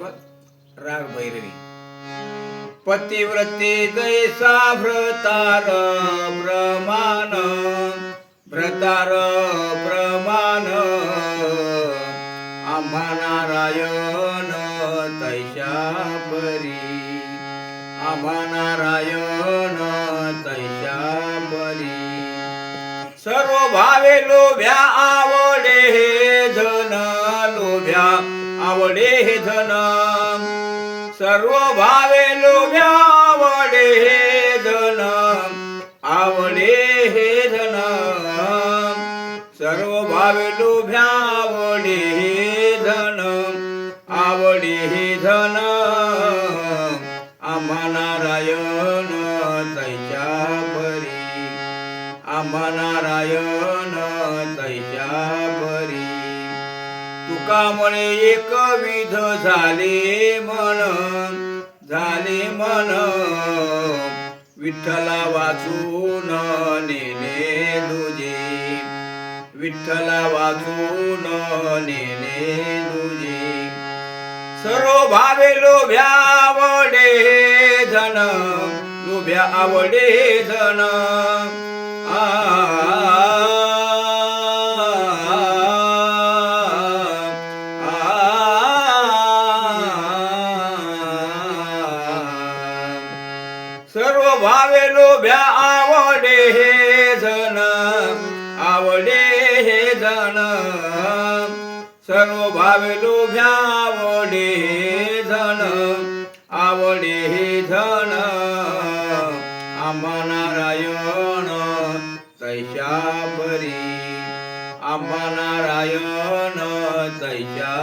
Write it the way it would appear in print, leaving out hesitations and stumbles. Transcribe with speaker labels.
Speaker 1: राग भैरवी. पतिव्रते जैसा भ्रतार प्रमाण, भ्रतार प्रमाण, आम्हा नारायण तैशा परी, आम्हा नारायण तैशा परी. सर्व भावे लोभ्या आवडे धन, लोभ्या आवडे धन, सर्व भावे लोभ्या आवडे धन, आवडे धन, सर्व भावे लोभ्या आवडे धन, आवडे धन, आम्हा नारायण तैशा परी, आम्हा नारायण तैशा परी. तुकामुळे एकविध झाले मन, झाले मन, विठ्ठला वाचून नेने तुझे, विठ्ठला वाचून नेने तुझे. सर्व भावे लोभ्या आवडे धन, लोभ्या आवडे धन, सर्व भावे लोभ्या आवडे धन, आवडे धन, सर्व भावे लोभ्या आवडे धन, आवडे धन, आम्हा नारायण तैशा परी, आम्हा नारायण तैशा